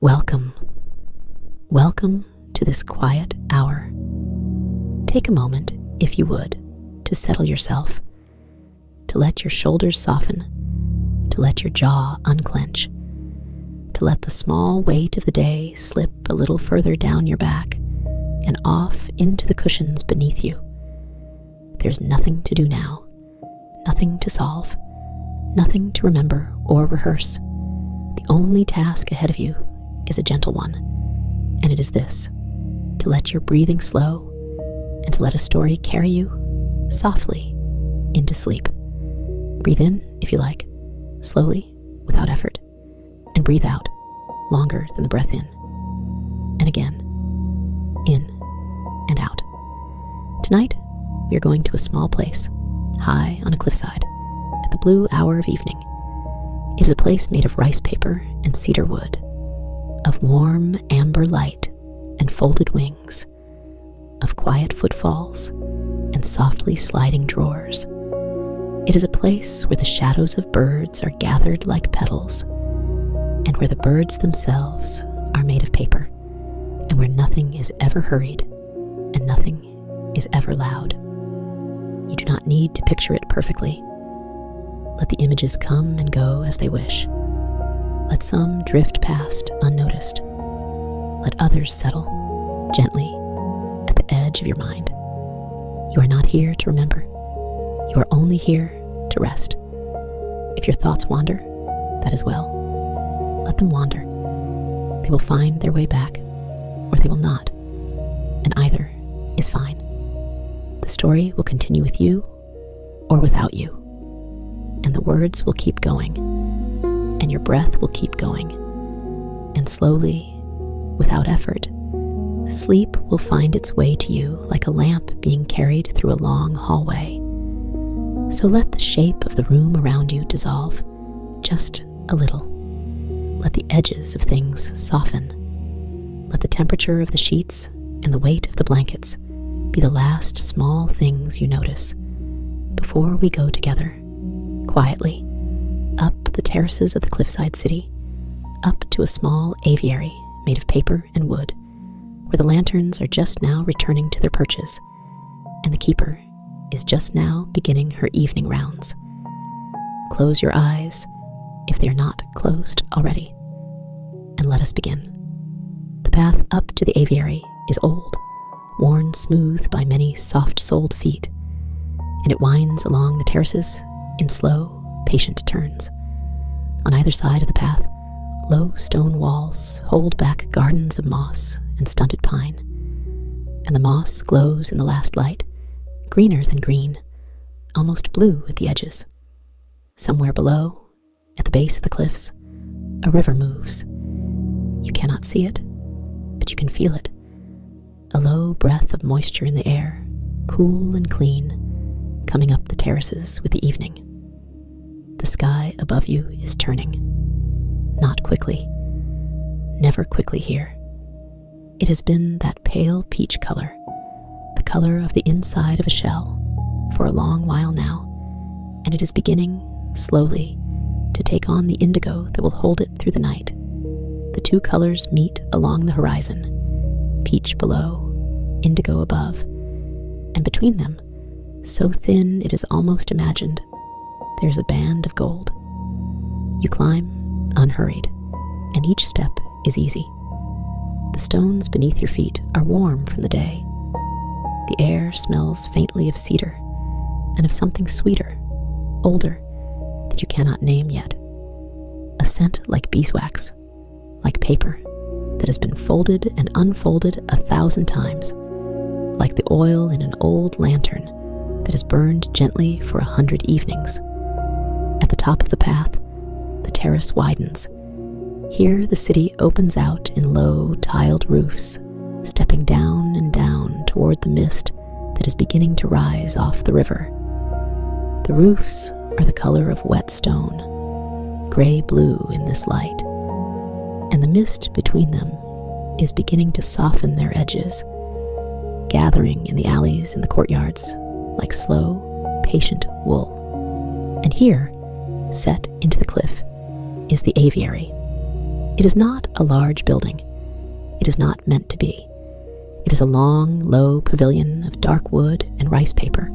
Welcome. Welcome to this quiet hour. Take a moment, if you would, to settle yourself, to let your shoulders soften, to let your jaw unclench, to let the small weight of the day slip a little further down your back and off into the cushions beneath you. There's nothing to do now, nothing to solve, nothing to remember or rehearse. The only task ahead of you is a gentle one, and it is this: to let your breathing slow and to let a story carry you softly into sleep. Breathe in, if you like, slowly, without effort, and breathe out longer than the breath in. And again, in and out. Tonight, we are going to a small place, high on a cliffside, at the blue hour of evening. It is a place made of rice paper and cedar wood, of warm amber light and folded wings, of quiet footfalls and softly sliding drawers. It is a place where the shadows of birds are gathered like petals, and where the birds themselves are made of paper, and where nothing is ever hurried and nothing is ever loud. You do not need to picture it perfectly. Let the images come and go as they wish. Let some drift past unnoticed. Let others settle gently at the edge of your mind. You are not here to remember. You are only here to rest. If your thoughts wander, that is well. Let them wander. They will find their way back, or they will not, and either is fine. The story will continue with you or without you, and the words will keep going, and your breath will keep going, and slowly, without effort, sleep will find its way to you like a lamp being carried through a long hallway. So let the shape of the room around you dissolve just a little. Let the edges of things soften. Let the temperature of the sheets and the weight of the blankets be the last small things you notice before we go together, quietly, up the terraces of the cliffside city, up to a small aviary made of paper and wood, where the lanterns are just now returning to their perches, and the keeper is just now beginning her evening rounds. Close your eyes, if they are not closed already, and let us begin. The path up to the aviary is old, worn smooth by many soft-soled feet, and it winds along the terraces in slow, patient turns. On either side of the path, low stone walls hold back gardens of moss and stunted pine, and the moss glows in the last light, greener than green, almost blue at the edges. Somewhere below, at the base of the cliffs, a river moves. You cannot see it, but you can feel it. A low breath of moisture in the air, cool and clean, coming up the terraces with the evening. The sky above you is turning. Not quickly. Never quickly here. It has been that pale peach color, the color of the inside of a shell, for a long while now, and it is beginning, slowly, to take on the indigo that will hold it through the night. The two colors meet along the horizon, peach below, indigo above, and between them, so thin it is almost imagined, there's a band of gold. You climb, unhurried, and each step is easy. The stones beneath your feet are warm from the day. The air smells faintly of cedar and of something sweeter, older, that you cannot name yet. A scent like beeswax, like paper that has been folded and unfolded 1,000 times, like the oil in an old lantern that is burned gently for 100 evenings. At the top of the path, the terrace widens. Here the city opens out in low, tiled roofs, stepping down and down toward the mist that is beginning to rise off the river. The roofs are the color of wet stone, gray-blue in this light, and the mist between them is beginning to soften their edges, gathering in the alleys and the courtyards like slow, patient wool. And here, set into the cliff, is the aviary. It is not a large building. It is not meant to be. It is a long, low pavilion of dark wood and rice paper,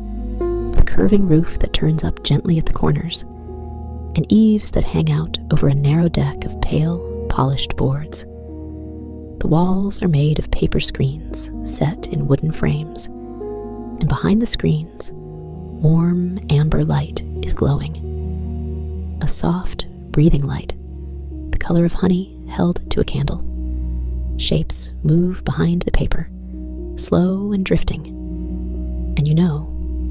with a curving roof that turns up gently at the corners, and eaves that hang out over a narrow deck of pale, polished boards. The walls are made of paper screens set in wooden frames, and behind the screens, warm amber light is glowing. A soft, breathing light, the color of honey held to a candle. Shapes move behind the paper, slow and drifting, and you know,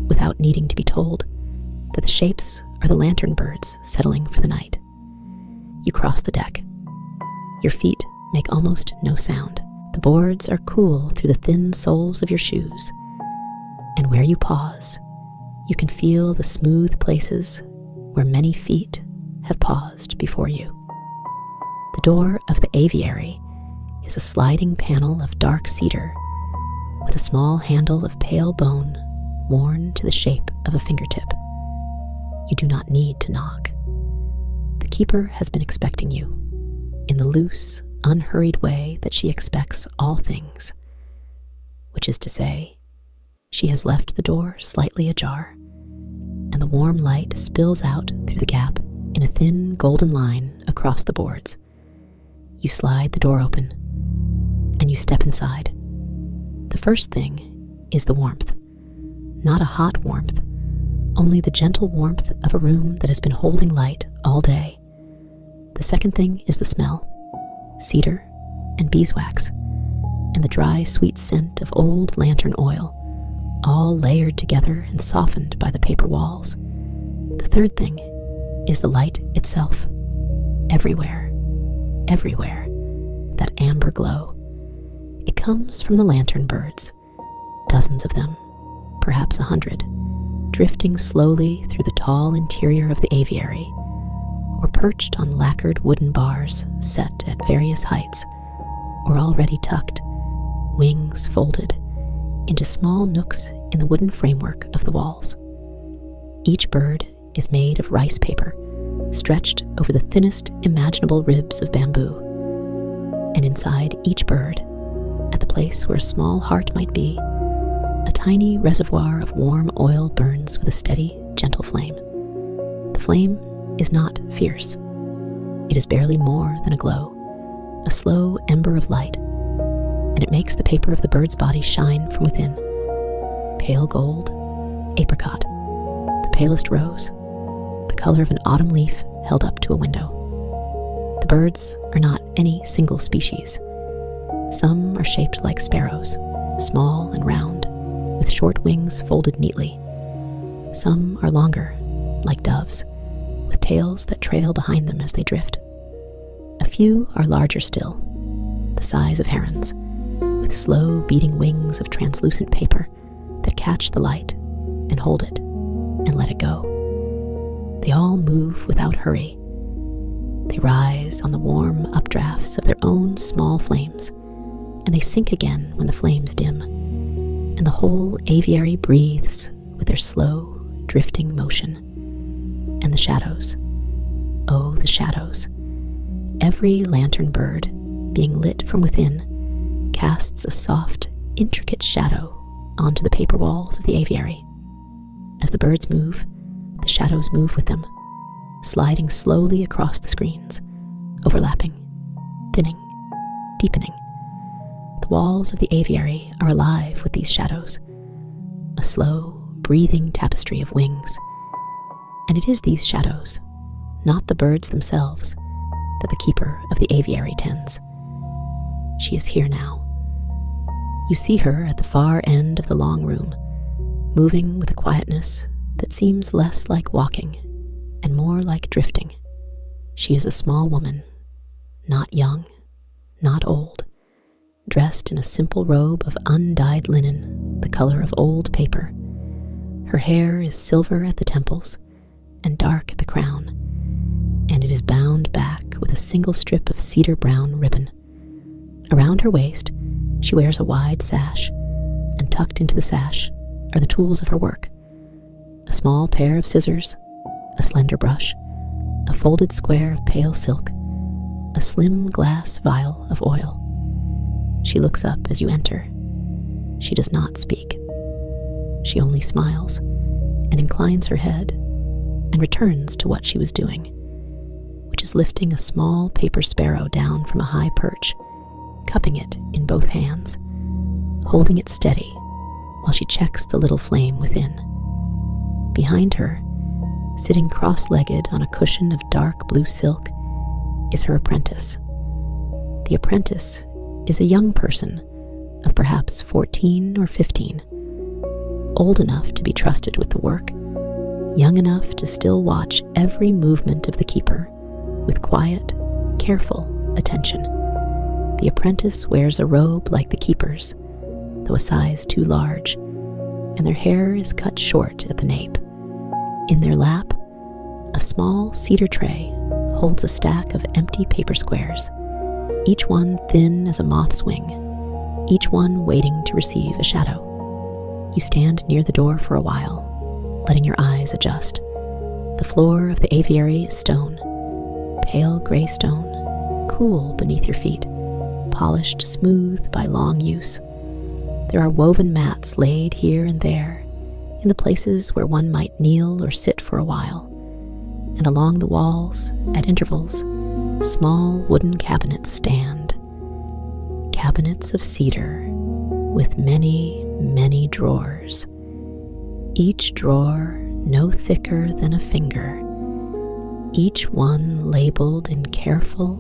without needing to be told, that the shapes are the lantern birds settling for the night. You cross the deck. Your feet make almost no sound. The boards are cool through the thin soles of your shoes, and where you pause, you can feel the smooth places where many feet have paused before you. The door of the aviary is a sliding panel of dark cedar with a small handle of pale bone worn to the shape of a fingertip. You do not need to knock. The keeper has been expecting you in the loose, unhurried way that she expects all things, which is to say, she has left the door slightly ajar, and the warm light spills out through the gap in a thin golden line across the boards. You slide the door open, and you step inside. The first thing is the warmth. Not a hot warmth, only the gentle warmth of a room that has been holding light all day. The second thing is the smell, cedar and beeswax, and the dry, sweet scent of old lantern oil, all layered together and softened by the paper walls. The third thing is the light itself. Everywhere, everywhere, that amber glow. It comes from the lantern birds, dozens of them, perhaps 100, drifting slowly through the tall interior of the aviary, or perched on lacquered wooden bars set at various heights, or already tucked, wings folded, into small nooks in the wooden framework of the walls. Each bird is made of rice paper, stretched over the thinnest imaginable ribs of bamboo, and inside each bird, at the place where a small heart might be, a tiny reservoir of warm oil burns with a steady, gentle flame. The flame is not fierce. It is barely more than a glow, a slow ember of light, and it makes the paper of the bird's body shine from within. Pale gold, apricot, the palest rose, the color of an autumn leaf held up to a window. The birds are not any single species. Some are shaped like sparrows, small and round, with short wings folded neatly. Some are longer, like doves, with tails that trail behind them as they drift. A few are larger still, the size of herons, with slow beating wings of translucent paper that catch the light and hold it and let it go. They all move without hurry. They rise on the warm updrafts of their own small flames, and they sink again when the flames dim, and the whole aviary breathes with their slow, drifting motion. And the shadows, oh, the shadows. Every lantern bird, being lit from within, casts a soft, intricate shadow onto the paper walls of the aviary. As the birds move, the shadows move with them, sliding slowly across the screens, overlapping, thinning, deepening. The walls of the aviary are alive with these shadows, a slow, breathing tapestry of wings. And it is these shadows, not the birds themselves, that the keeper of the aviary tends. She is here now. You see her at the far end of the long room, moving with a quietness that seems less like walking and more like drifting. She is a small woman, not young, not old, dressed in a simple robe of undyed linen, the color of old paper. Her hair is silver at the temples and dark at the crown, and it is bound back with a single strip of cedar brown ribbon. Around her waist, she wears a wide sash, and tucked into the sash are the tools of her work: a small pair of scissors, a slender brush, a folded square of pale silk, a slim glass vial of oil. She looks up as you enter. She does not speak. She only smiles and inclines her head and returns to what she was doing, which is lifting a small paper sparrow down from a high perch, cupping it in both hands, holding it steady while she checks the little flame within. Behind her, sitting cross-legged on a cushion of dark blue silk, is her apprentice. The apprentice is a young person of perhaps 14 or 15, old enough to be trusted with the work, young enough to still watch every movement of the keeper with quiet, careful attention. The apprentice wears a robe like the keeper's, though a size too large, and their hair is cut short at the nape. In their lap, a small cedar tray holds a stack of empty paper squares, each one thin as a moth's wing, each one waiting to receive a shadow. You stand near the door for a while, letting your eyes adjust. The floor of the aviary is stone, pale gray stone, cool beneath your feet, polished smooth by long use. There are woven mats laid here and there, in the places where one might kneel or sit for a while, and along the walls, at intervals, small wooden cabinets stand. Cabinets of cedar, with many, many drawers, each drawer no thicker than a finger, each one labeled in careful,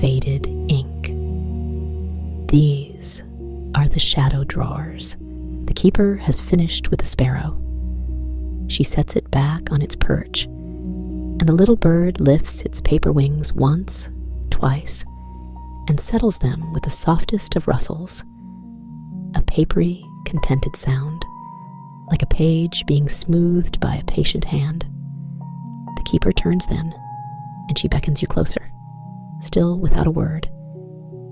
faded ink. These are the shadow drawers. The keeper has finished with the sparrow. She sets it back on its perch, and the little bird lifts its paper wings once, twice, and settles them with the softest of rustles, a papery, contented sound, like a page being smoothed by a patient hand. The keeper turns then, and she beckons you closer, still without a word,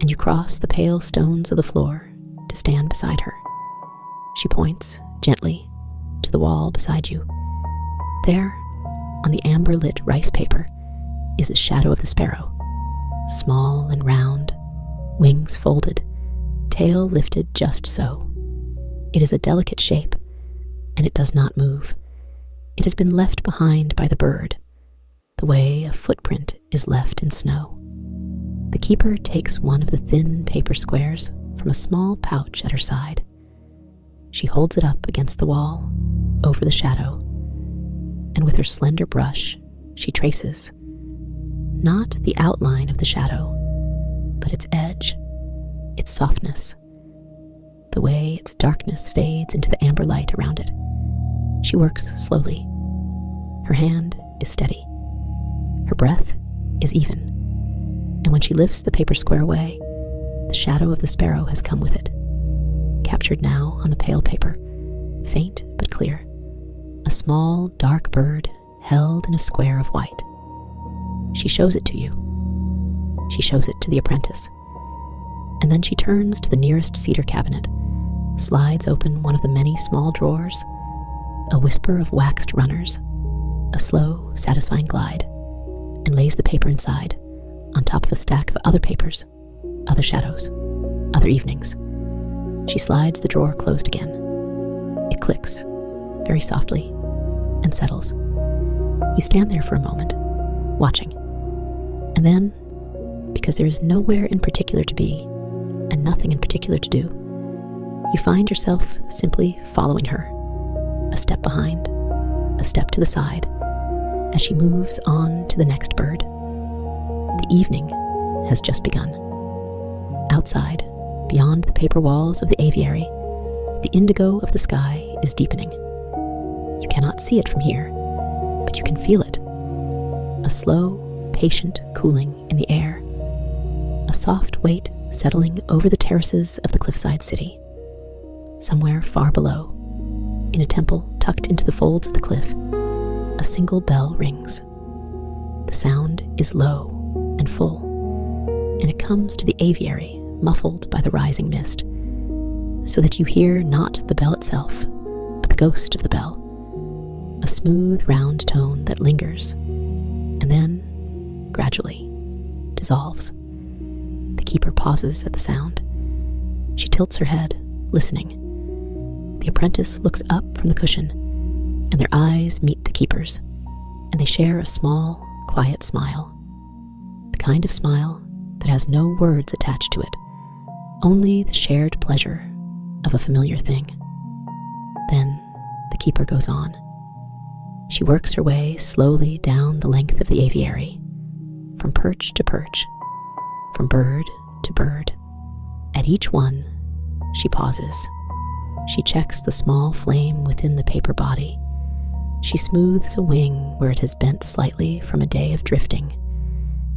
and you cross the pale stones of the floor to stand beside her. She points, gently, to the wall beside you. There, on the amber-lit rice paper, is the shadow of the sparrow, small and round, wings folded, tail lifted just so. It is a delicate shape, and it does not move. It has been left behind by the bird, the way a footprint is left in snow. The keeper takes one of the thin paper squares from a small pouch at her side. She holds it up against the wall, over the shadow, and with her slender brush, she traces, not the outline of the shadow, but its edge, its softness, the way its darkness fades into the amber light around it. She works slowly. Her hand is steady. Her breath is even. And when she lifts the paper square away, the shadow of the sparrow has come with it, captured now on the pale paper, faint but clear, a small dark bird held in a square of white. She shows it to you. She shows it to the apprentice. And then she turns to the nearest cedar cabinet, slides open one of the many small drawers, a whisper of waxed runners, a slow, satisfying glide, and lays the paper inside, on top of a stack of other papers, other shadows, other evenings. She slides the drawer closed again. It clicks, very softly, and settles. You stand there for a moment, watching. And then, because there is nowhere in particular to be, and nothing in particular to do, you find yourself simply following her, a step behind, a step to the side, as she moves on to the next bird. The evening has just begun. Outside, beyond the paper walls of the aviary, the indigo of the sky is deepening. You cannot see it from here, but you can feel it. A slow, patient cooling in the air. A soft weight settling over the terraces of the cliffside city. Somewhere far below, in a temple tucked into the folds of the cliff, a single bell rings. The sound is low and full, and it comes to the aviary muffled by the rising mist, so that you hear not the bell itself, but the ghost of the bell, a smooth round tone that lingers, and then, gradually, dissolves. keeper pauses at the sound. She tilts her head, listening. The apprentice looks up from the cushion, and their eyes meet the keeper's, and they share a small, quiet smile. The kind of smile that has no words attached to it, only the shared pleasure of a familiar thing. Then the keeper goes on. She works her way slowly down the length of the aviary, from perch to perch, from bird to bird. At each one, she pauses. She checks the small flame within the paper body. She smooths a wing where it has bent slightly from a day of drifting.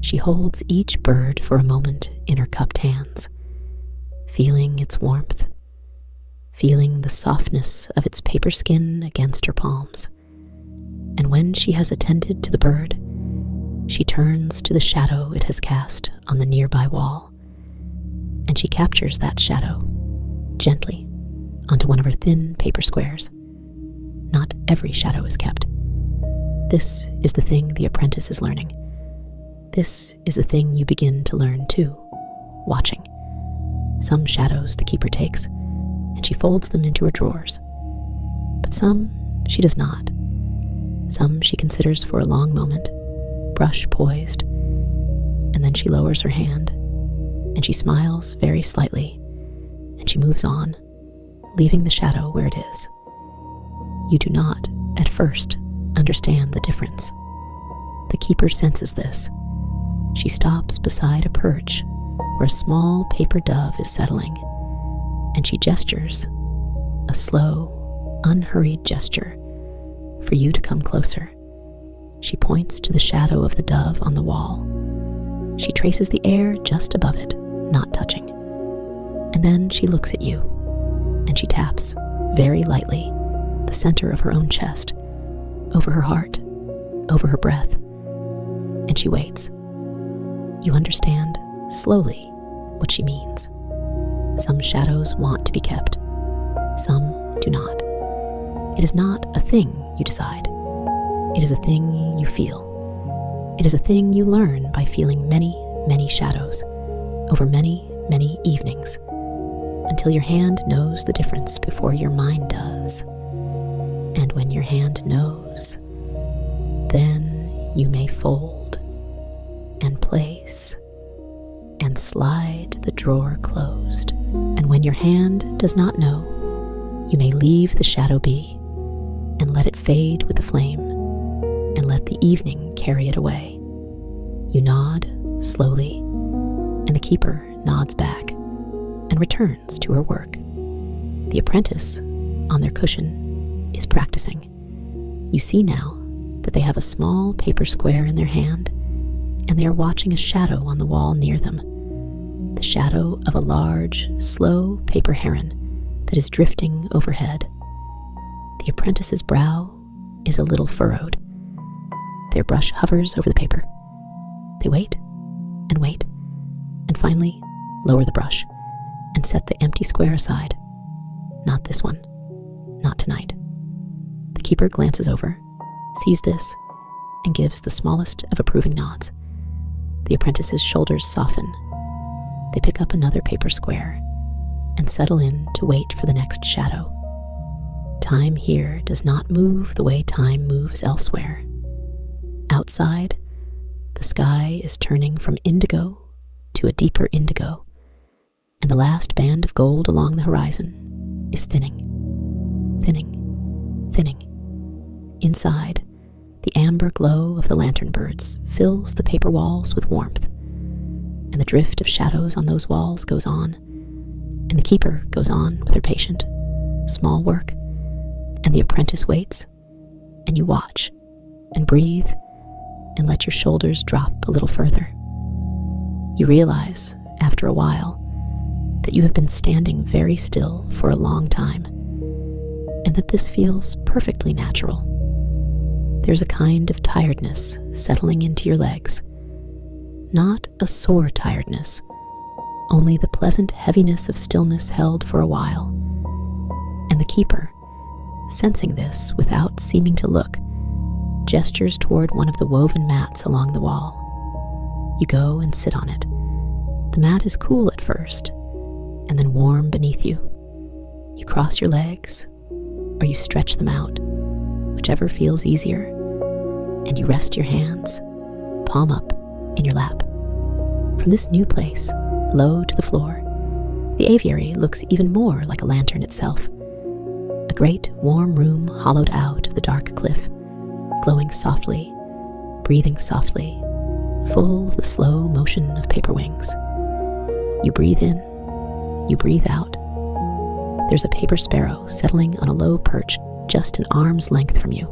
She holds each bird for a moment in her cupped hands, feeling its warmth, feeling the softness of its paper skin against her palms. And when she has attended to the bird, she turns to the shadow it has cast on the nearby wall, and she captures that shadow gently onto one of her thin paper squares. Not every shadow is kept. This is the thing the apprentice is learning. This is the thing you begin to learn too, watching. Some shadows the keeper takes, and she folds them into her drawers. But some she does not. Some she considers for a long moment, brush poised, and then she lowers her hand, and she smiles very slightly, and she moves on, leaving the shadow where it is. You do not, at first, understand the difference. The keeper senses this. She stops beside a perch where a small paper dove is settling, and she gestures, a slow, unhurried gesture, for you to come closer. She points to the shadow of the dove on the wall. She traces the air just above it, not touching. And then she looks at you, and she taps, very lightly, the center of her own chest, over her heart, over her breath, and she waits. You understand, slowly, what she means. Some shadows want to be kept. Some do not. It is not a thing you decide. It is a thing you feel. It is a thing you learn by feeling many, many shadows over many, many evenings, until your hand knows the difference before your mind does. And when your hand knows, then you may fold and place and slide the drawer closed. And when your hand does not know, you may leave the shadow be and let it fade with the flame and let the evening carry it away. You nod slowly, and the keeper nods back and returns to her work. The apprentice, on their cushion, is practicing. You see now that they have a small paper square in their hand, and they are watching a shadow on the wall near them, the shadow of a large, slow paper heron that is drifting overhead. The apprentice's brow is a little furrowed. Their brush hovers over the paper. They wait, and finally lower the brush and set the empty square aside. Not this one. Not tonight. The keeper glances over, sees this, and gives the smallest of approving nods. The apprentice's shoulders soften. They pick up another paper square and settle in to wait for the next shadow. Time here does not move the way time moves elsewhere. Outside, the sky is turning from indigo to a deeper indigo, and the last band of gold along the horizon is thinning. Inside, the amber glow of the lantern birds fills the paper walls with warmth, and the drift of shadows on those walls goes on, and the keeper goes on with her patient, small work, and the apprentice waits, and you watch, and breathe, and let your shoulders drop a little further. You realize, after a while, that you have been standing very still for a long time, and that this feels perfectly natural. There's a kind of tiredness settling into your legs. Not a sore tiredness, only the pleasant heaviness of stillness held for a while. And the keeper, sensing this without seeming to look, gestures toward one of the woven mats along the wall. You go and sit on it, The mat is cool at first, and then warm beneath you. You cross your legs, or you stretch them out, whichever feels easier, and you rest your hands, palm up, in your lap. From this new place, low to the floor, the aviary looks even more like a lantern itself. A great, warm room hollowed out of the dark cliff, glowing softly, breathing softly, full of the slow motion of paper wings. You breathe in, you breathe out. There's a paper sparrow settling on a low perch just an arm's length from you.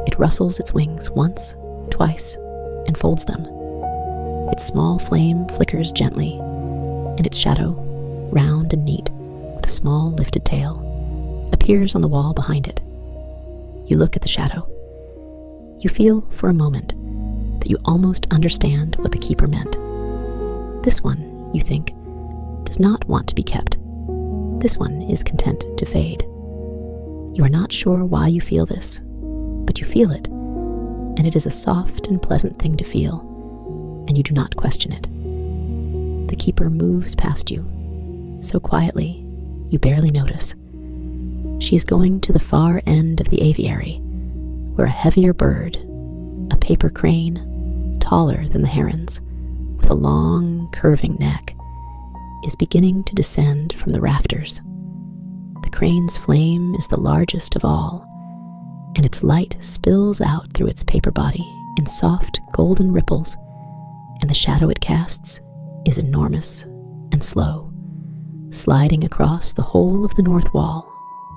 It rustles its wings once, twice, and folds them. Its small flame flickers gently, and its shadow, round and neat, with a small lifted tail, appears on the wall behind it. You look at the shadow. You feel for a moment that you almost understand what the keeper meant. This one, you think, does not want to be kept. This one is content to fade. You are not sure why you feel this, but you feel it, and it is a soft and pleasant thing to feel, and you do not question it. The keeper moves past you, so quietly you barely notice. She is going to the far end of the aviary, where a heavier bird, a paper crane, taller than the herons, with a long, curving neck, is beginning to descend from the rafters. The crane's flame is the largest of all, and its light spills out through its paper body in soft golden ripples, and the shadow it casts is enormous and slow, sliding across the whole of the north wall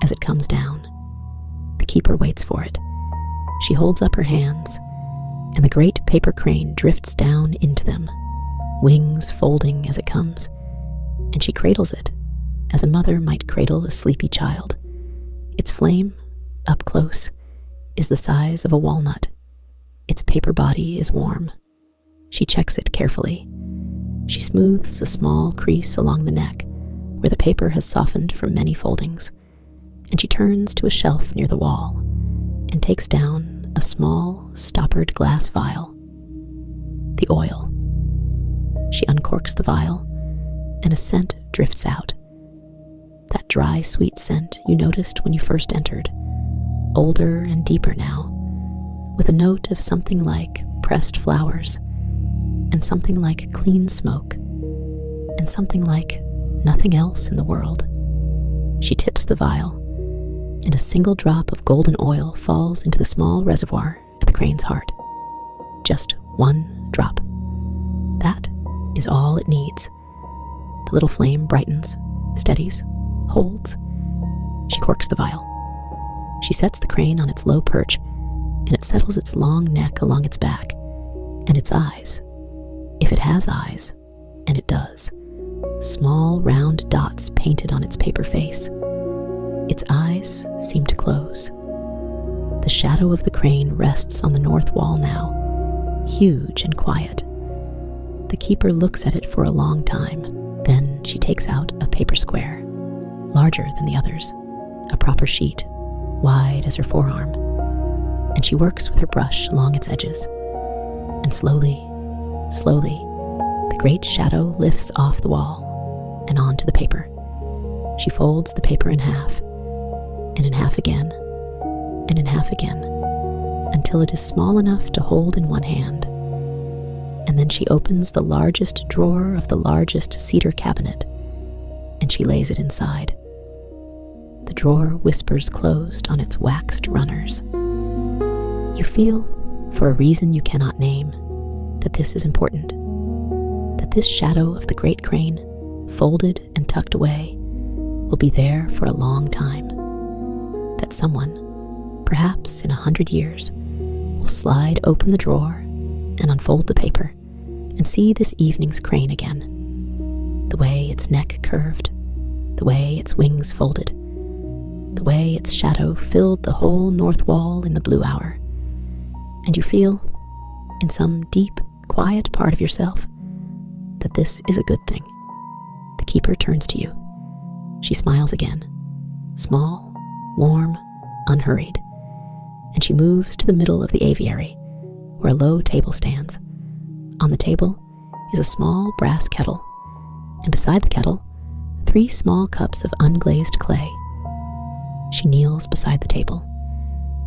as it comes down. The keeper waits for it. She holds up her hands, and the great paper crane drifts down into them, wings folding as it comes, and she cradles it as a mother might cradle a sleepy child. Its flame, up close, is the size of a walnut. Its paper body is warm. She checks it carefully. She smooths a small crease along the neck where the paper has softened from many foldings, and she turns to a shelf near the wall and takes down a small, stoppered glass vial. The oil. She uncorks the vial, and a scent drifts out. That dry, sweet scent you noticed when you first entered, older and deeper now, with a note of something like pressed flowers, and something like clean smoke, and something like nothing else in the world. She tips the vial, and a single drop of golden oil falls into the small reservoir at the crane's heart. Just one drop. That is all it needs. The little flame brightens, steadies, holds. She corks the vial. She sets the crane on its low perch, and it settles its long neck along its back, and its eyes, if it has eyes, and it does, small round dots painted on its paper face. Its eyes seem to close. The shadow of the crane rests on the north wall now, huge and quiet. The keeper looks at it for a long time. Then she takes out a paper square, larger than the others, a proper sheet, wide as her forearm, and she works with her brush along its edges. And slowly, slowly, the great shadow lifts off the wall and onto the paper. She folds the paper in half, and in half again, and in half again, until it is small enough to hold in one hand. And then she opens the largest drawer of the largest cedar cabinet, and she lays it inside. The drawer whispers closed on its waxed runners. You feel, for a reason you cannot name, that this is important, that this shadow of the great crane, folded and tucked away, will be there for a long time, that someone, perhaps in 100 years, will slide open the drawer and unfold the paper and see this evening's crane again, the way its neck curved, the way its wings folded, the way its shadow filled the whole north wall in the blue hour. And you feel, in some deep, quiet part of yourself, that this is a good thing. The keeper turns to you. She smiles again, small, warm, unhurried, and she moves to the middle of the aviary, where a low table stands. On the table is a small brass kettle, and beside the kettle, 3 small cups of unglazed clay. She kneels beside the table.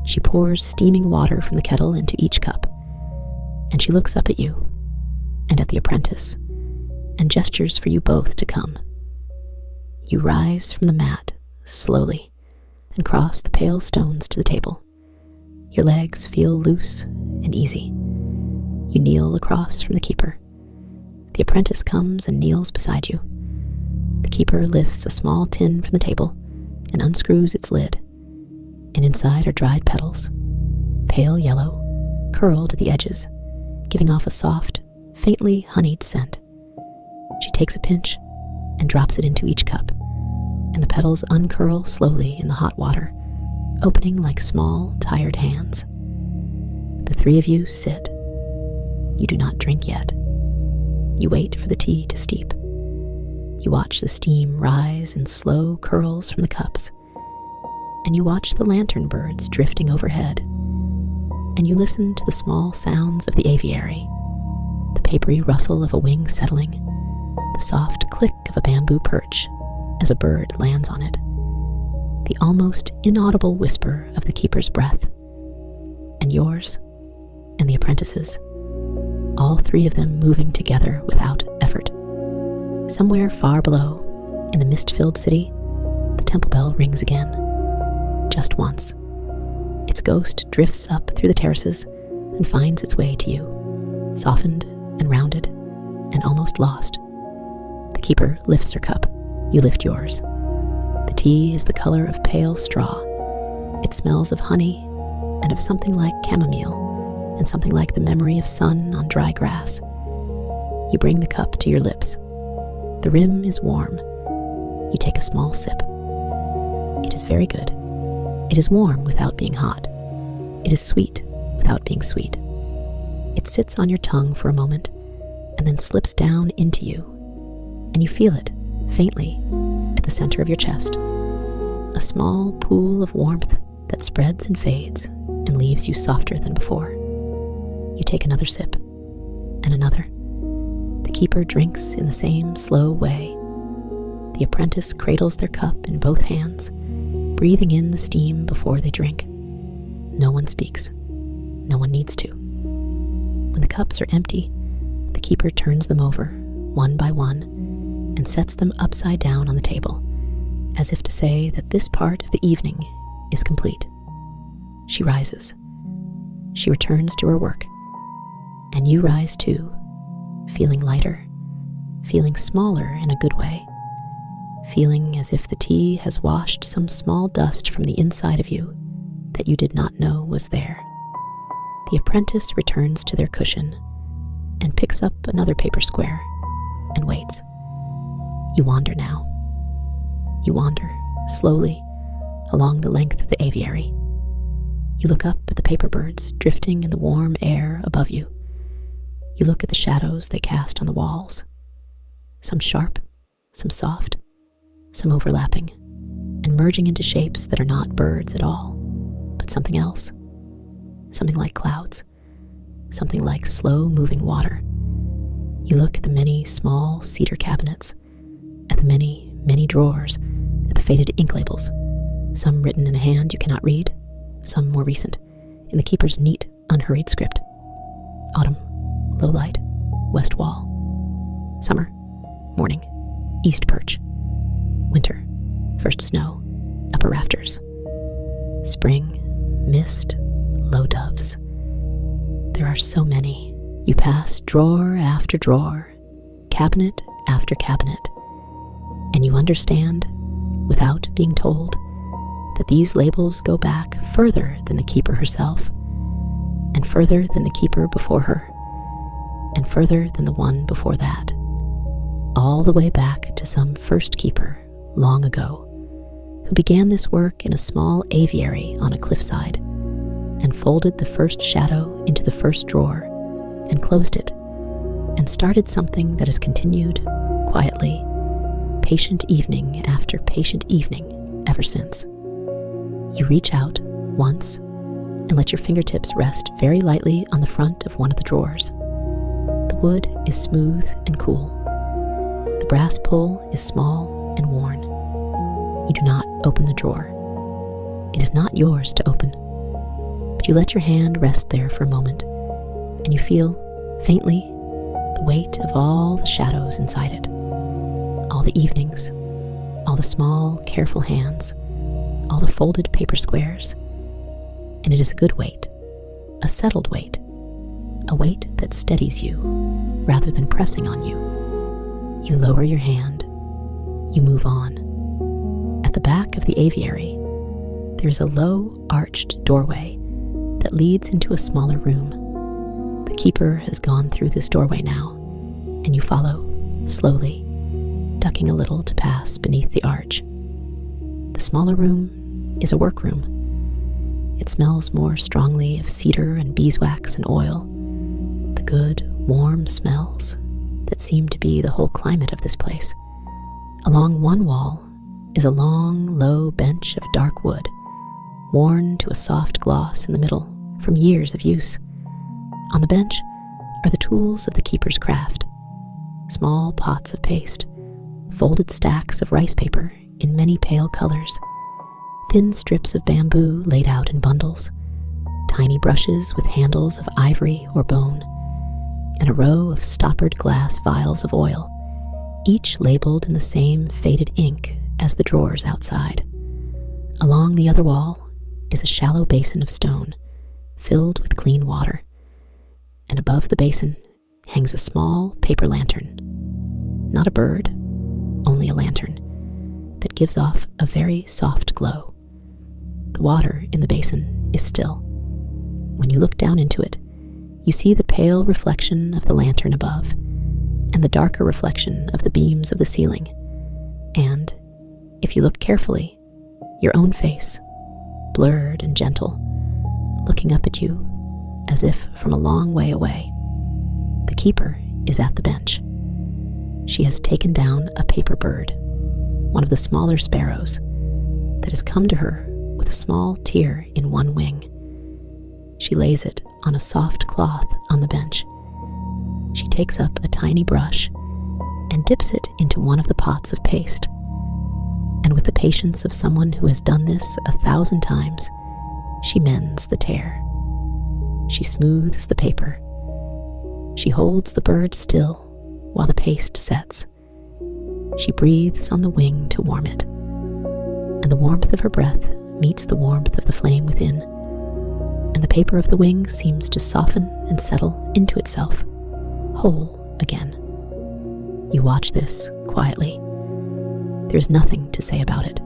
She pours steaming water from the kettle into each cup, and she looks up at you and at the apprentice and gestures for you both to come. You rise from the mat slowly and cross the pale stones to the table. Your legs feel loose and easy. You kneel across from the keeper. The apprentice comes and kneels beside you. The keeper lifts a small tin from the table and unscrews its lid, and inside are dried petals, pale yellow, curled at the edges, giving off a soft, faintly honeyed scent. She takes a pinch and drops it into each cup, and the petals uncurl slowly in the hot water, opening like small, tired hands. The 3 of you sit. You do not drink yet. You wait for the tea to steep. You watch the steam rise in slow curls from the cups, and you watch the lantern birds drifting overhead, and you listen to the small sounds of the aviary, the papery rustle of a wing settling, the soft click of a bamboo perch as a bird lands on it, the almost inaudible whisper of the keeper's breath, and yours and the apprentice's, all 3 of them moving together without effort. Somewhere far below, in the mist-filled city, the temple bell rings again, just once. Its ghost drifts up through the terraces and finds its way to you, softened and rounded and almost lost. The keeper lifts her cup. You lift yours. The tea is the color of pale straw. It smells of honey and of something like chamomile and something like the memory of sun on dry grass. You bring the cup to your lips. The rim is warm. You take a small sip. It is very good. It is warm without being hot. It is sweet without being sweet. It sits on your tongue for a moment and then slips down into you, and you feel it faintly at the center of your chest, a small pool of warmth that spreads and fades and leaves you softer than before. You take another sip, and another. The keeper drinks in the same slow way. The apprentice cradles their cup in both hands, breathing in the steam before they drink. No one speaks. No one needs to. When the cups are empty, the keeper turns them over, one by one, and sets them upside down on the table, as if to say that this part of the evening is complete. She rises. She returns to her work. And you rise too, feeling lighter, feeling smaller in a good way, feeling as if the tea has washed some small dust from the inside of you that you did not know was there. The apprentice returns to their cushion and picks up another paper square and waits. You wander now. You wander, slowly, along the length of the aviary. You look up at the paper birds drifting in the warm air above you. You look at the shadows they cast on the walls, some sharp, some soft, some overlapping, and merging into shapes that are not birds at all, but something else, something like clouds, something like slow-moving water. You look at the many small cedar cabinets, at the many, many drawers, at the faded ink labels, some written in a hand you cannot read, some more recent, in the keeper's neat, unhurried script. Autumn, low light, west wall. Summer, morning, east perch. Winter, first snow, upper rafters. Spring, mist, low doves. There are so many. You pass drawer after drawer, cabinet after cabinet, and you understand, without being told, that these labels go back further than the keeper herself, and further than the keeper before her, and further than the one before that, all the way back to some first keeper long ago, who began this work in a small aviary on a cliffside, and folded the first shadow into the first drawer, and closed it, and started something that has continued, quietly, patient evening after patient evening ever since. You reach out once and let your fingertips rest very lightly on the front of one of the drawers. The wood is smooth and cool. The brass pull is small and worn. You do not open the drawer. It is not yours to open, but you let your hand rest there for a moment, and you feel, faintly, the weight of all the shadows inside it. All the evenings, all the small, careful hands, all the folded paper squares. And it is a good weight, a settled weight, a weight that steadies you rather than pressing on you. You lower your hand, you move on. At the back of the aviary, there is a low, arched doorway that leads into a smaller room. The keeper has gone through this doorway now, and you follow, slowly, ducking a little to pass beneath the arch. The smaller room is a workroom. It smells more strongly of cedar and beeswax and oil, the good, warm smells that seem to be the whole climate of this place. Along one wall is a long, low bench of dark wood, worn to a soft gloss in the middle from years of use. On the bench are the tools of the keeper's craft: small pots of paste, folded stacks of rice paper in many pale colors, thin strips of bamboo laid out in bundles, tiny brushes with handles of ivory or bone, and a row of stoppered glass vials of oil, each labeled in the same faded ink as the drawers outside. Along the other wall is a shallow basin of stone filled with clean water, and above the basin hangs a small paper lantern. Not a bird, only a lantern that gives off a very soft glow. The water in the basin is still. When you look down into it, you see the pale reflection of the lantern above and the darker reflection of the beams of the ceiling, and, if you look carefully, your own face, blurred and gentle, looking up at you as if from a long way away. The keeper is at the bench. She has taken down a paper bird, one of the smaller sparrows, that has come to her with a small tear in one wing. She lays it on a soft cloth on the bench. She takes up a tiny brush and dips it into one of the pots of paste. And with the patience of someone who has done this 1,000 times, she mends the tear. She smooths the paper. She holds the bird still while the paste sets. She breathes on the wing to warm it, and the warmth of her breath meets the warmth of the flame within, and the paper of the wing seems to soften and settle into itself, whole again. You watch this quietly. There is nothing to say about it.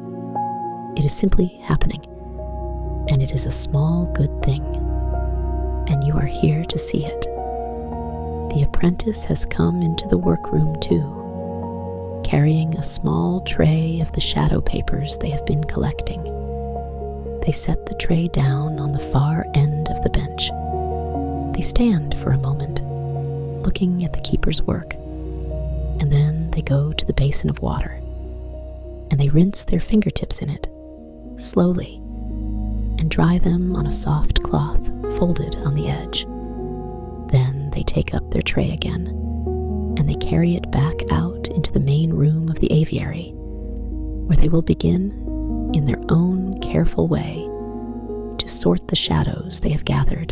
It is simply happening, and it is a small good thing, and you are here to see it. The apprentice has come into the workroom too, carrying a small tray of the shadow papers they have been collecting. They set the tray down on the far end of the bench. They stand for a moment, looking at the keeper's work, and then they go to the basin of water, and they rinse their fingertips in it, slowly, and dry them on a soft cloth folded on the edge. Then they take up their tray again, and they carry it back out into the main room of the aviary, where they will begin, in their own careful way, to sort the shadows they have gathered,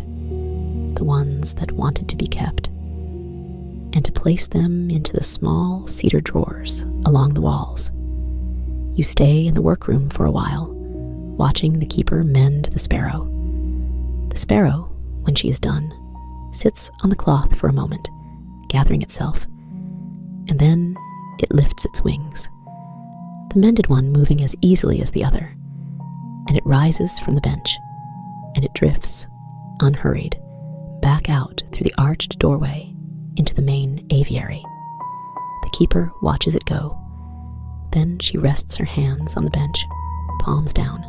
the ones that wanted to be kept, and to place them into the small cedar drawers along the walls. You stay in the workroom for a while, watching the keeper mend the sparrow. The sparrow, when she is done, sits on the cloth for a moment, gathering itself, and then it lifts its wings, the mended one moving as easily as the other, and it rises from the bench, and it drifts, unhurried, back out through the arched doorway into the main aviary. The keeper watches it go. Then she rests her hands on the bench, palms down,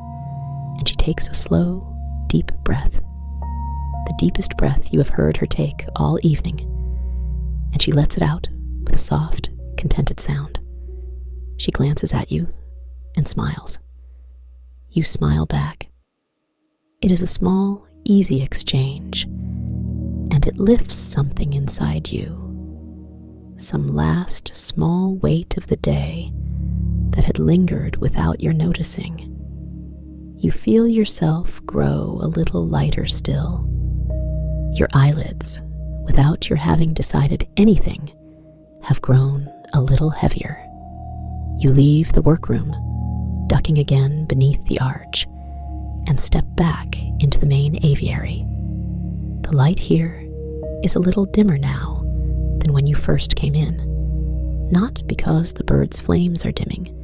and she takes a slow, deep breath, the deepest breath you have heard her take all evening, and she lets it out with a soft, contented sound. She glances at you and smiles. You smile back. It is a small, easy exchange, and it lifts something inside you some last small weight of the day that had lingered without your noticing, you feel yourself grow a little lighter still. Your eyelids, without your having decided anything, have grown a little heavier. You leave the workroom, ducking again beneath the arch, and step back into the main aviary. The light here is a little dimmer now than when you first came in, not because the birds' flames are dimming,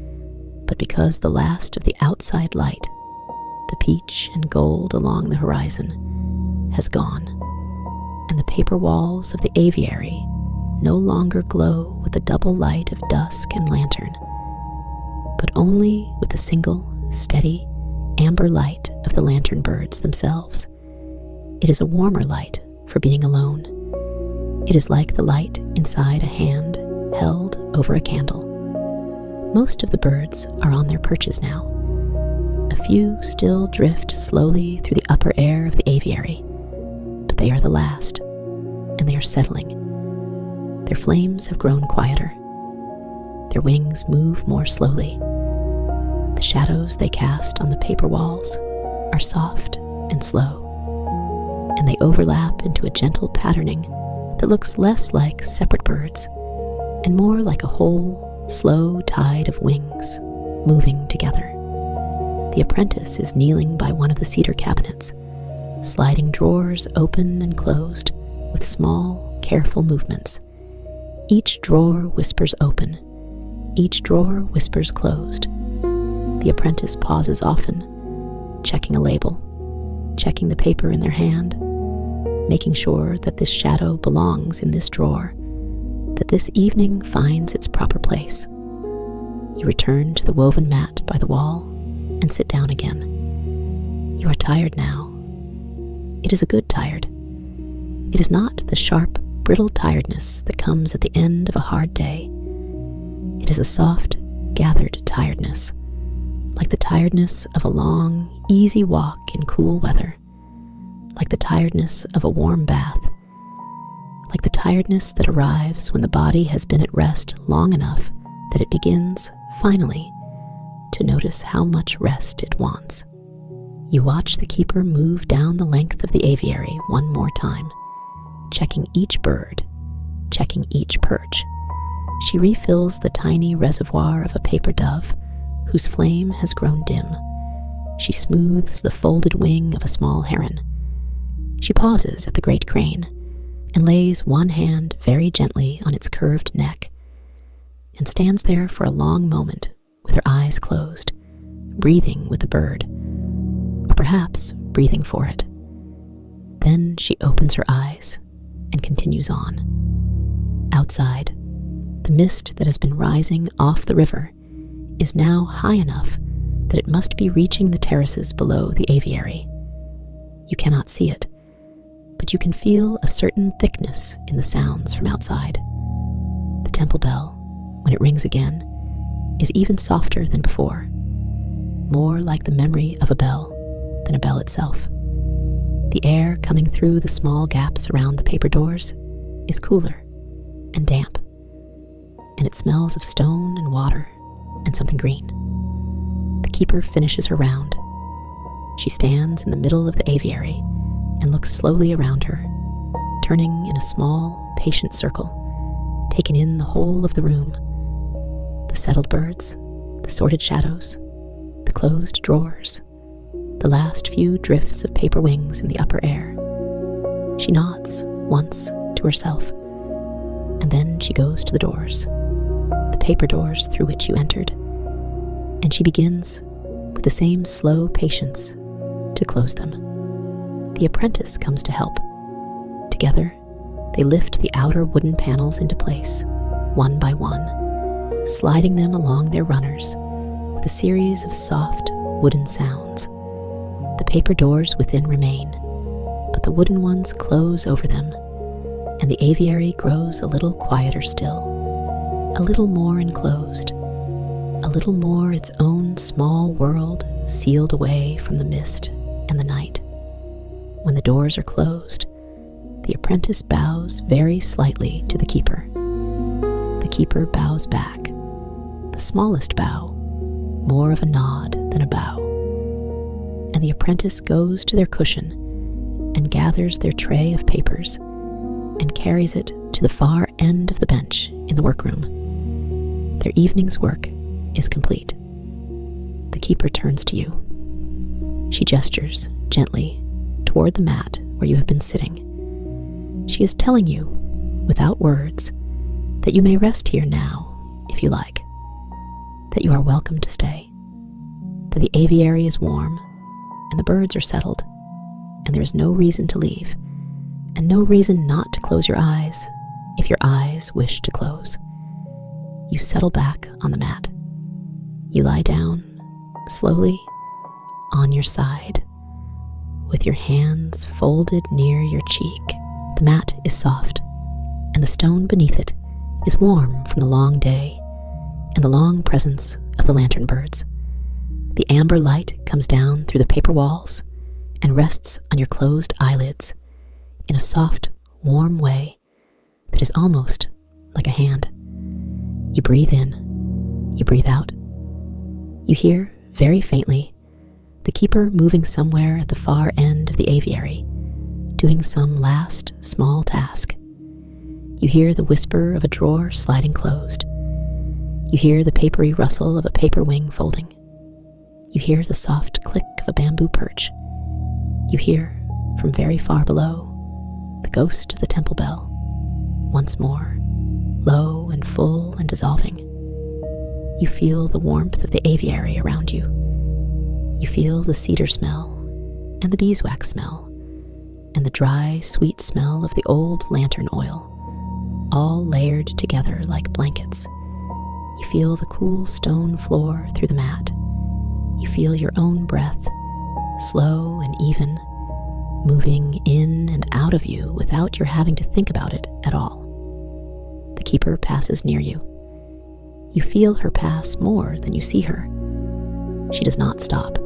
but because the last of the outside light, the peach and gold along the horizon, has gone, and the paper walls of the aviary no longer glow with the double light of dusk and lantern, but only with the single, steady, amber light of the lantern birds themselves. It is a warmer light for being alone. It is like the light inside a hand held over a candle. Most of the birds are on their perches now. A few still drift slowly through the upper air of the aviary, but they are the last, and they are settling. Their flames have grown quieter. Their wings move more slowly. The shadows they cast on the paper walls are soft and slow, and they overlap into a gentle patterning that looks less like separate birds and more like a whole, slow tide of wings moving together. The apprentice is kneeling by one of the cedar cabinets, sliding drawers open and closed with small, careful movements. Each drawer whispers open, each drawer whispers closed. The apprentice pauses often, checking a label, checking the paper in their hand, making sure that this shadow belongs in this drawer, that this evening finds its proper place. You return to the woven mat by the wall and sit down again. You are tired now. It is a good tired. It is not the sharp, brittle tiredness that comes at the end of a hard day. It is a soft, gathered tiredness, like the tiredness of a long, easy walk in cool weather, like the tiredness of a warm bath, like the tiredness that arrives when the body has been at rest long enough that it begins, finally, to notice how much rest it wants. You watch the keeper move down the length of the aviary one more time, checking each bird, checking each perch. She refills the tiny reservoir of a paper dove whose flame has grown dim. She smooths the folded wing of a small heron. She pauses at the great crane and lays one hand very gently on its curved neck and stands there for a long moment with her eyes closed, breathing with the bird, or perhaps breathing for it. Then she opens her eyes and continues on. Outside, the mist that has been rising off the river is now high enough that it must be reaching the terraces below the aviary. You cannot see it, but you can feel a certain thickness in the sounds from outside. The temple bell, when it rings again, is even softer than before, more like the memory of a bell than a bell itself. The air coming through the small gaps around the paper doors is cooler and damp, and it smells of stone and water and something green. The keeper finishes her round. She stands in the middle of the aviary and looks slowly around her, turning in a small, patient circle, taking in the whole of the room. The settled birds, the sorted shadows, the closed drawers, the last few drifts of paper wings in the upper air. She nods once to herself, and then she goes to the doors, the paper doors through which you entered, and she begins, with the same slow patience, to close them. The apprentice comes to help. Together, they lift the outer wooden panels into place, one by one, sliding them along their runners with a series of soft wooden sounds. The paper doors within remain, but the wooden ones close over them, and the aviary grows a little quieter still, a little more enclosed, a little more its own small world sealed away from the mist and the night. When the doors are closed, the apprentice bows very slightly to the keeper. keeper bows back, the smallest bow, more of a nod than a bow. And the apprentice goes to their cushion and gathers their tray of papers and carries it to the far end of the bench in the workroom. Their evening's work is complete. The keeper turns to you. She gestures gently toward the mat where you have been sitting. She is telling you, without words, that you may rest here now, if you like, that you are welcome to stay, that the aviary is warm, and the birds are settled, and there is no reason to leave, and no reason not to close your eyes if your eyes wish to close. You settle back on the mat. You lie down, slowly, on your side, with your hands folded near your cheek. The mat is soft, and the stone beneath it is warm from the long day and the long presence of the lantern birds. The amber light comes down through the paper walls and rests on your closed eyelids in a soft, warm way that is almost like a hand. You breathe in, you breathe out. You hear, very faintly, the keeper moving somewhere at the far end of the aviary, doing some last small task. You hear the whisper of a drawer sliding closed. You hear the papery rustle of a paper wing folding. You hear the soft click of a bamboo perch. You hear, from very far below, the ghost of the temple bell, once more, low and full and dissolving. You feel the warmth of the aviary around you. You feel the cedar smell, and the beeswax smell, and the dry, sweet smell of the old lantern oil, all layered together like blankets. You feel the cool stone floor through the mat. You feel your own breath, slow and even, moving in and out of you without your having to think about it at all. The keeper passes near you. You feel her pass more than you see her. She does not stop.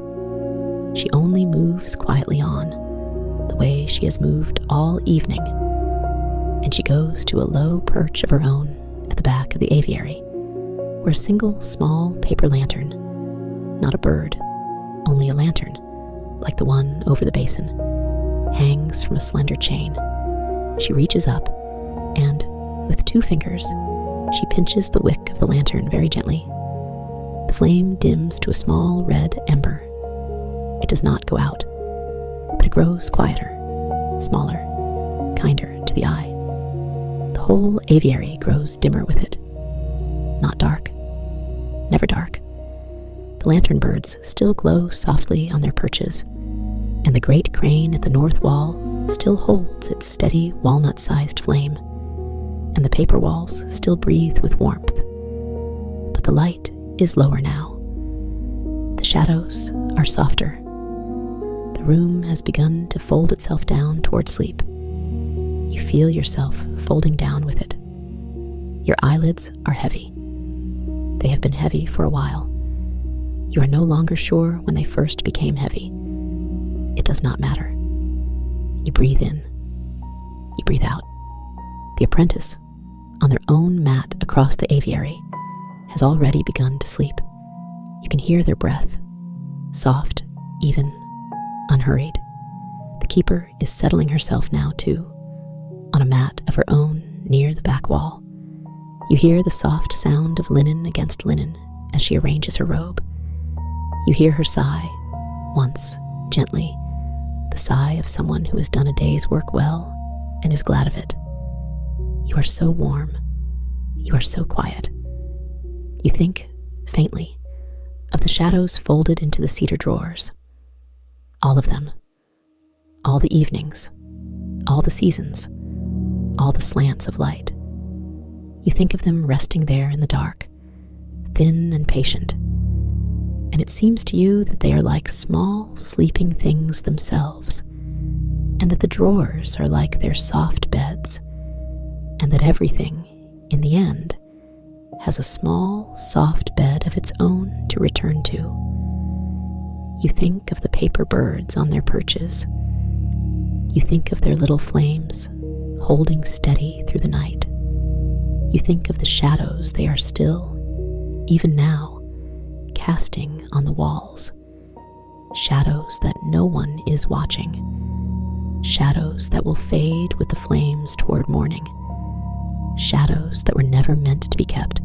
She only moves quietly on, the way she has moved all evening, and she goes to a low perch of her own at the back of the aviary, where a single small paper lantern, not a bird, only a lantern, like the one over the basin, hangs from a slender chain. She reaches up, and, with 2 fingers, she pinches the wick of the lantern very gently. The flame dims to a small red ember. It does not go out, but it grows quieter, smaller, kinder to the eye. The whole aviary grows dimmer with it. Not dark, never dark. The lantern birds still glow softly on their perches, and the great crane at the north wall still holds its steady walnut-sized flame, and the paper walls still breathe with warmth. But the light is lower now. The shadows are softer. The room has begun to fold itself down toward sleep. You feel yourself folding down with it. Your eyelids are heavy. They have been heavy for a while. You are no longer sure when they first became heavy. It does not matter. You breathe in. You breathe out. The apprentice, on their own mat across the aviary, has already begun to sleep. You can hear their breath, soft, even, unhurried. The keeper is settling herself now, too, on a mat of her own near the back wall. You hear the soft sound of linen against linen as she arranges her robe. You hear her sigh, once, gently, the sigh of someone who has done a day's work well and is glad of it. You are so warm. You are so quiet. You think, faintly, of the shadows folded into the cedar drawers. All of them. All the evenings. All the seasons. All the slants of light. You think of them resting there in the dark, thin and patient, and it seems to you that they are like small, sleeping things themselves, and that the drawers are like their soft beds, and that everything, in the end, has a small, soft bed of its own to return to. You think of the paper birds on their perches. You think of their little flames, holding steady through the night. You think of the shadows they are still, even now, casting on the walls. Shadows that no one is watching. Shadows that will fade with the flames toward morning. Shadows that were never meant to be kept,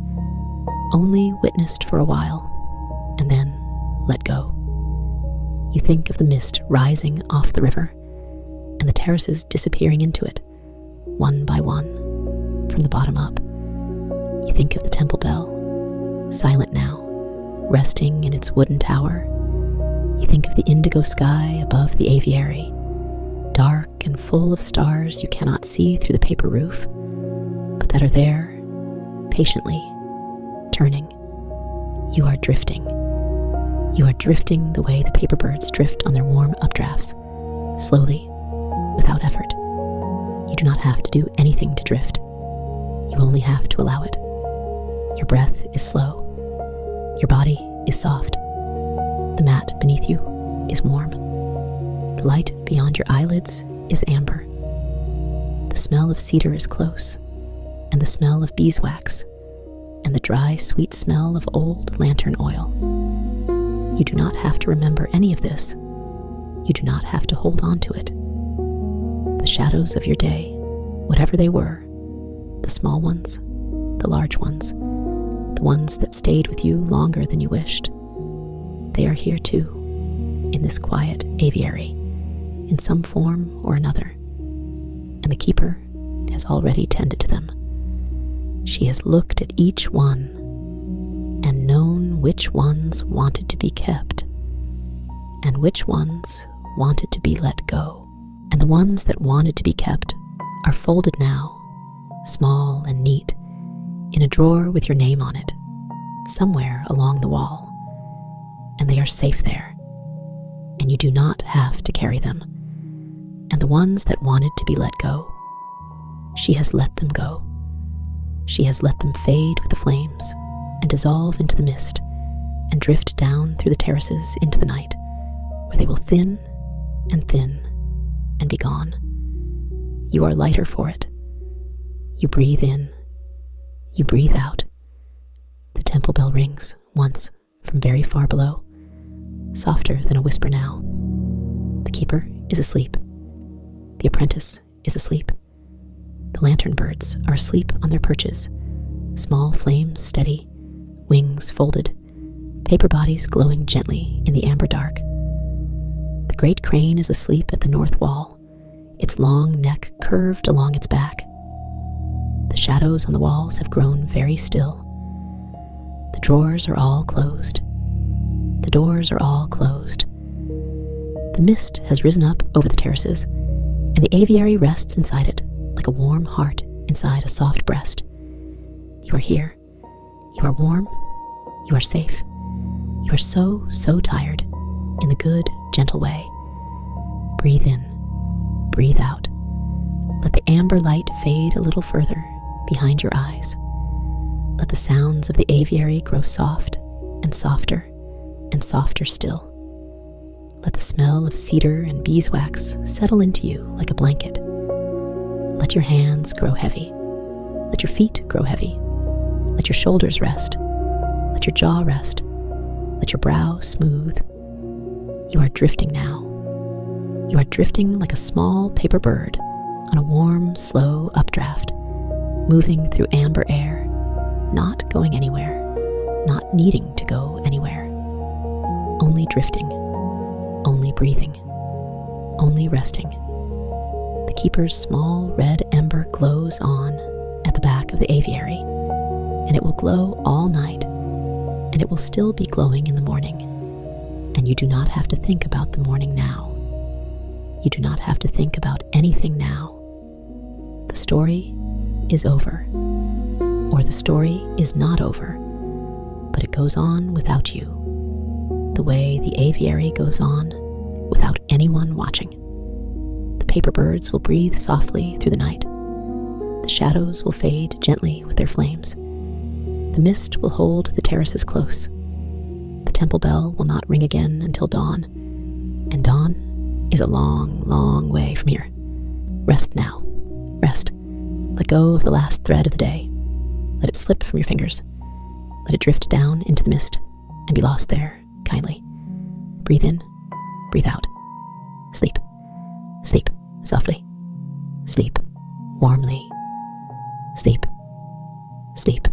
only witnessed for a while, and then let go. You think of the mist rising off the river, and the terraces disappearing into it, one by one, from the bottom up. You think of the temple bell, silent now, resting in its wooden tower. You think of the indigo sky above the aviary, dark and full of stars you cannot see through the paper roof, but that are there, patiently, turning. You are drifting. You are drifting the way the paper birds drift on their warm updrafts, slowly, without effort. You do not have to do anything to drift. You only have to allow it. Your breath is slow. Your body is soft. The mat beneath you is warm. The light beyond your eyelids is amber. The smell of cedar is close, and the smell of beeswax, and the dry, sweet smell of old lantern oil. You do not have to remember any of this. You do not have to hold on to it. The shadows of your day, whatever they were, the small ones, the large ones, the ones that stayed with you longer than you wished, they are here too, in this quiet aviary, in some form or another, and the keeper has already tended to them. She has looked at each one and known which ones wanted to be kept and which ones wanted to be let go. And the ones that wanted to be kept are folded now, small and neat, in a drawer with your name on it, somewhere along the wall, and they are safe there, and you do not have to carry them. And the ones that wanted to be let go, she has let them go. She has let them fade with the flames and dissolve into the mist and drift down through the terraces into the night, where they will thin and thin and be gone. You are lighter for it. You breathe in. You breathe out. The temple bell rings once from very far below, softer than a whisper now. The keeper is asleep. The apprentice is asleep. The lantern birds are asleep on their perches, small flames steady, wings folded, paper bodies glowing gently in the amber dark. The great crane is asleep at the north wall, its long neck curved along its back. The shadows on the walls have grown very still. The drawers are all closed. The doors are all closed. The mist has risen up over the terraces, and the aviary rests inside it like a warm heart inside a soft breast. You are here. You are warm. You are safe. You are so tired, in the good, gentle way. Breathe in. Breathe out. Let the amber light fade a little further behind your eyes. Let the sounds of the aviary grow soft and softer and softer still. Let the smell of cedar and beeswax settle into you like a blanket. Let your hands grow heavy. Let your feet grow heavy. Let your shoulders rest. Let your jaw rest. Let your brow smooth. You are drifting now. You are drifting like a small paper bird on a warm, slow updraft, moving through amber air, not going anywhere, not needing to go anywhere. Only drifting, only breathing, only resting. The keeper's small red ember glows on at the back of the aviary, and it will glow all night, and it will still be glowing in the morning, and you do not have to think about the morning now. You do not have to think about anything now. The story is over, or the story is not over, but it goes on without you, the way the aviary goes on without anyone watching. The paper birds will breathe softly through the night. The shadows will fade gently with their flames. The mist will hold the terraces close. The temple bell will not ring again until dawn, and dawn is a long, long way from here. Rest now. Rest. Let go of the last thread of the day. Let it slip from your fingers. Let it drift down into the mist and be lost there kindly. Breathe in, breathe out. Sleep. Sleep softly. Sleep warmly. Sleep. Sleep.